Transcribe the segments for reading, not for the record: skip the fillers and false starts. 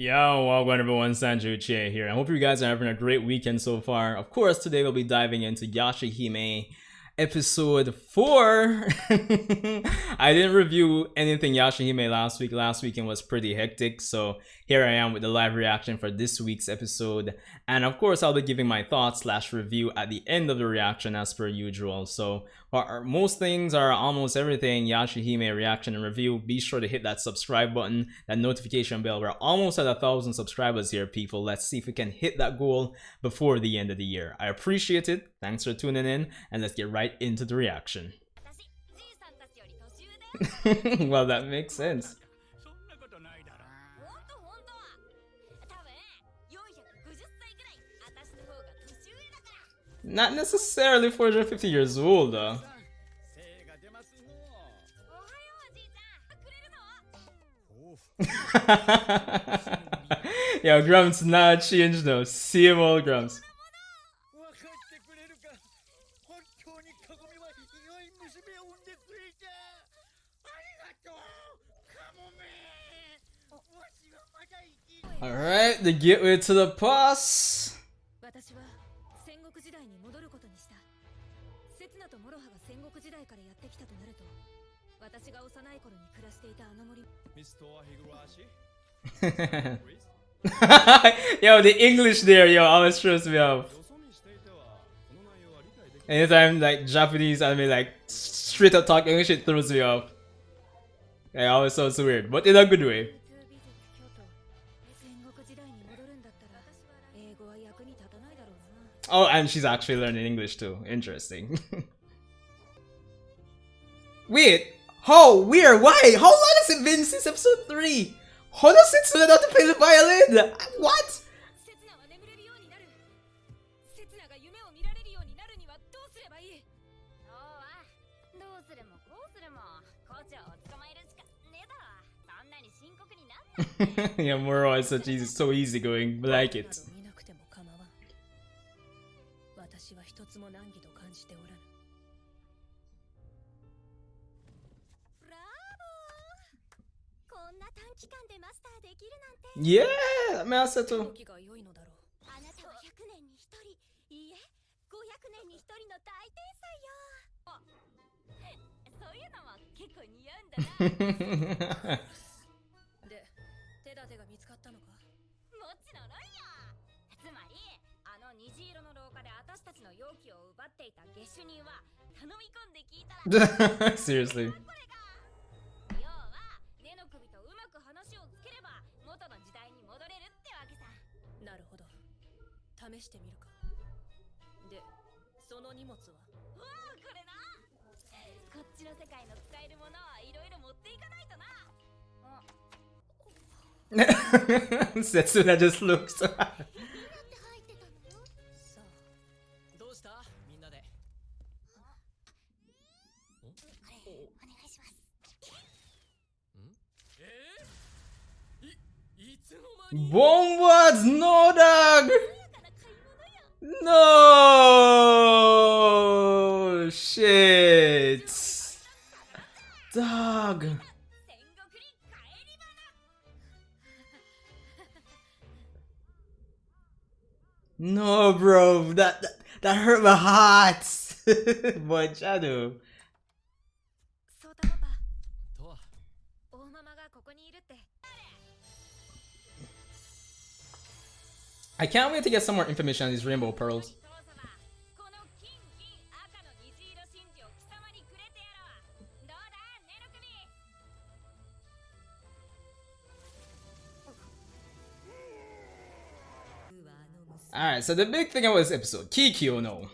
Yo, welcome everyone, Sanju Che here. I hope you guys are having a great weekend so far. Of course, today we'll be diving into Yashahime episode 4. I didn't review anything Yashahime last week. Last weekend was pretty hectic, so here I am with the live reaction for this week's episode. And of course, I'll be giving my thoughts / review at the end of the reaction as per usual. So for most things or almost everything Yashahime reaction and review, be sure to hit that subscribe button, that notification bell. We're almost at 1,000 subscribers here, people. Let's see if we can hit that goal before the end of the year. I appreciate it. Thanks for tuning in, and let's get right into the reaction. Well, that makes sense. Not necessarily 450 years old, though. Yo, Grumps not changed though. Same old Grumps. Alright, the gateway to the past. Yo, the English there, yo, always throws me off. Anytime like Japanese anime like straight up talk English, it throws me off. It always sounds weird, but in a good way. Oh, and she's actually learning English too. Interesting. Wait, how? Where? Why? How long has it been since episode 3? How does Setsuna know how to play the violin? What? Yeah, Moroha is such easy, so easygoing. I like it. Yeah, Masato. Seriously. Setsuna just looks. Bombwards, no dog! No shit! Dog! No, bro, that hurt my heart. Boy, Shadow. I can't wait to get some more information on these rainbow pearls. Alright, so the big thing about this episode, Kikyo no.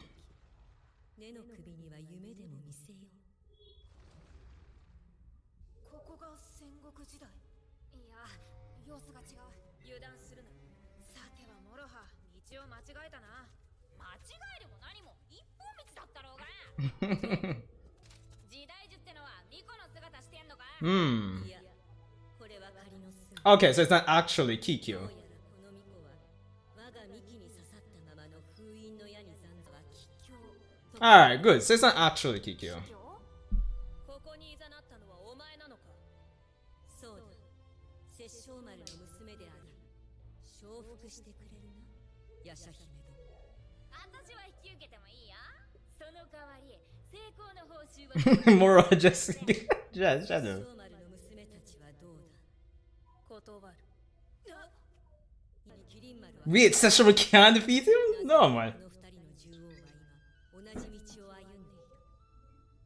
Okay, so it's not actually Kikyo. Alright, good. So it's not actually Kikyo. Moroha just shadow. Wait, Sesshomaru can't defeat him? No, man.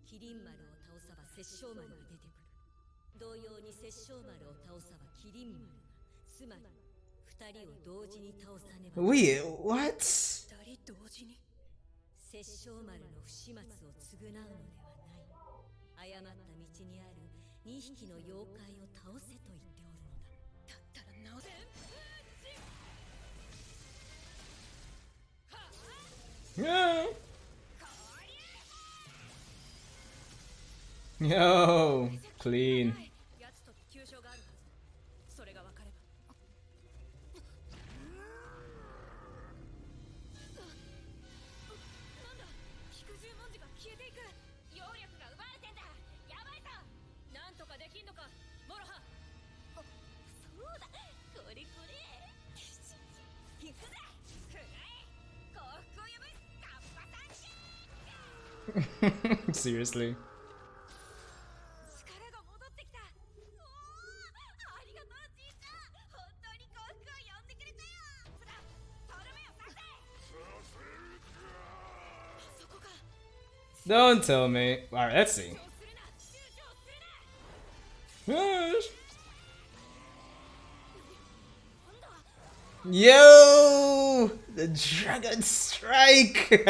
キリン丸を倒さば殺生丸が出てくる。同様に殺生丸を倒さばキリン丸が、つまり二人を同時に倒さねば。Wait, what? 二人同時に殺生丸の不始末を償うのではない。誤った道にある二匹の妖怪を倒せと言っておるのだ。だったらなおせん。Yeah. Yo, clean. Seriously. Don't tell me. Alright, let's see. Yo! The Dragon Strike!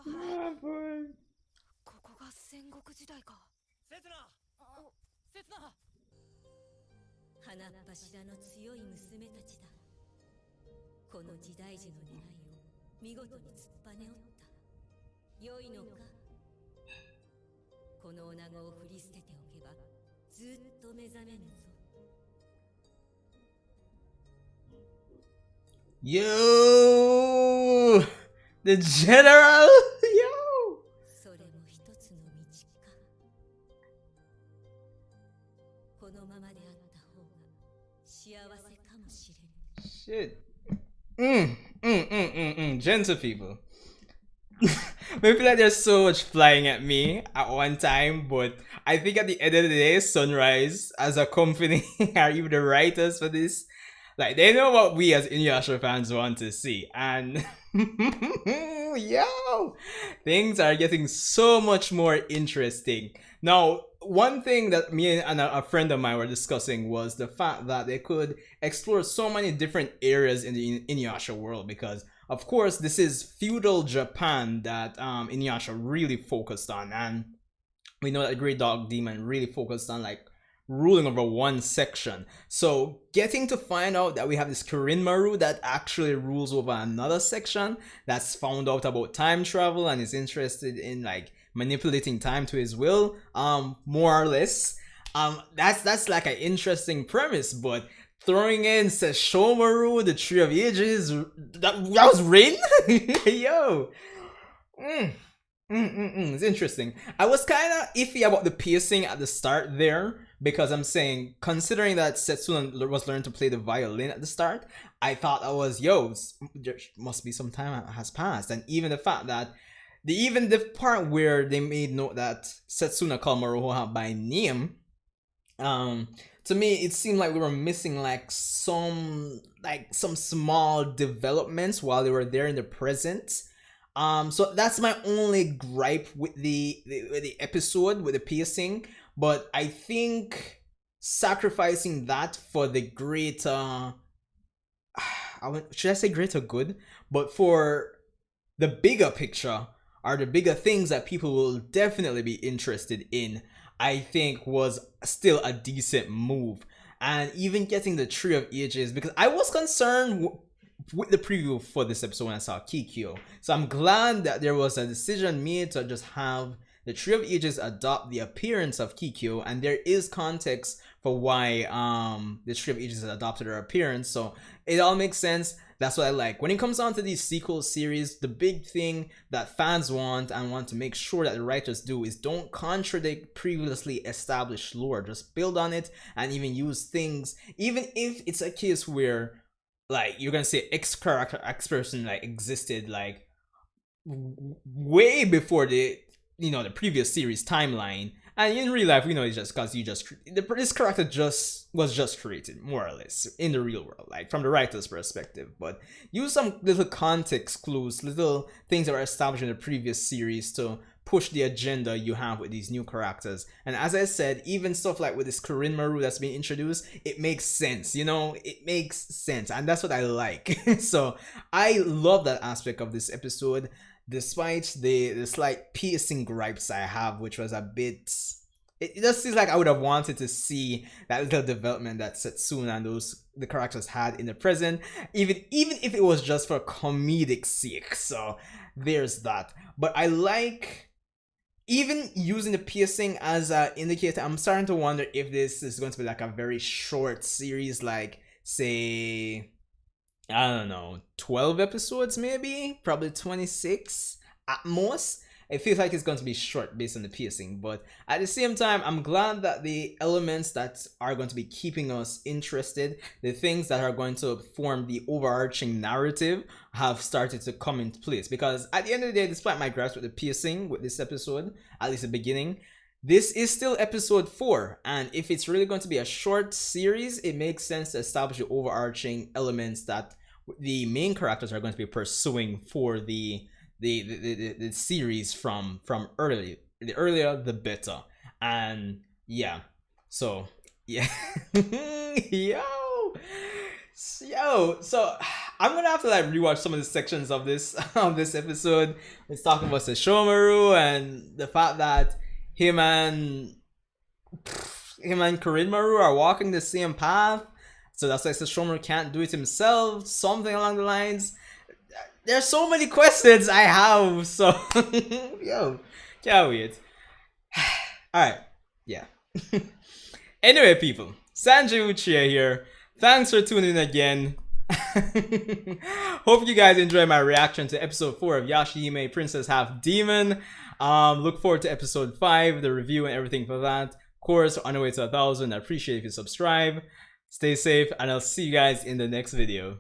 Oh, boy. 花っ柱の強い娘たちだ。この時代樹の願いを見事に突っぱねおった。良いのか？この女子を振り捨てておけばずっと目覚めぬぞ。Yo! The General! Yo! それも一つの道か。このままであった方が幸せかもしれん。Shit. Gentle people. I feel like there's so much flying at me at one time, but I think at the end of the day, Sunrise as a company are even the writers for this. Like, they know what we as Inuyasha fans want to see. And yo, things are getting so much more interesting. Now, one thing that me and a friend of mine were discussing was the fact that they could explore so many different areas in the Inuyasha world, because of course this is feudal Japan that Inuyasha really focused on, and we know that Great Dog Demon really focused on like ruling over one section. So getting to find out that we have this Kirnmaru that actually rules over another section, that's found out about time travel and is interested in like manipulating time to his will, more or less. That's like an interesting premise, but throwing in Sesshomaru, the Tree of Ages, that was Rin? Yo! It's interesting. I was kind of iffy about the pacing at the start there, because I'm saying, considering that Setsuna was learning to play the violin at the start, I thought I was, yo, there must be some time has passed. And even the fact that even the part where they made note that Setsuna called Moroha by name, to me it seemed like we were missing like some small developments while they were there in the present. So that's my only gripe with the episode, with the pacing. But I think sacrificing that for the greater, should I say greater good? But for the bigger picture, or the bigger things that people will definitely be interested in, I think was still a decent move. And even getting the Tree of Ages, because I was concerned with the preview for this episode when I saw Kikyo. So I'm glad that there was a decision made to just have the Tree of Ages adopt the appearance of Kikyo, and there is context for why the Tree of Ages adopted her appearance, so it all makes sense. that's what I like. When it comes down to these sequel series, the big thing that fans want and want to make sure that the writers do is don't contradict previously established lore. Just build on it and even use things, even if it's a case where like you're gonna say X character, X person like existed like way before the the previous series timeline, and in real life we know it's just because this character was just created more or less in the real world, like from the writer's perspective. But use some little context clues, little things that were established in the previous series to push the agenda you have with these new characters. And as I said, even stuff like with this Kirnmaru that's being introduced, it makes sense, it makes sense, and that's what I like. So I love that aspect of this episode, despite the slight piercing gripes I have, which was a bit, it just seems like I would have wanted to see that little development that Setsuna and the characters had in the present, even if it was just for comedic sake. So there's that. But I like even using the piercing as an indicator. I'm starting to wonder if this is going to be like a very short series, like say, I don't know, 12 episodes maybe, probably 26 at most. It feels like it's going to be short based on the piercing, but at the same time, I'm glad that the elements that are going to be keeping us interested, the things that are going to form the overarching narrative, have started to come into place. Because at the end of the day, despite my grasp with the piercing with this episode, at least the beginning, this is still episode 4, and if it's really going to be a short series, it makes sense to establish the overarching elements that the main characters are going to be pursuing for the series from early. The earlier the better. And yeah, so yeah. yo so I'm gonna have to like rewatch some of the sections of this episode. It's talking about Sesshomaru and the fact that him and Kirnmaru are walking the same path, so that's why Sesshomaru can't do it himself, something along the lines. There's so many questions I have, so yo, can't wait. Alright, yeah. Anyway, people, Sanjay Uchiha here. Thanks for tuning in again. Hope you guys enjoyed my reaction to episode 4 of Yashahime Princess Half Demon. Look forward to episode 5, the review and everything for that. Of course, on the way to 1,000. I appreciate if you subscribe. Stay safe, and I'll see you guys in the next video.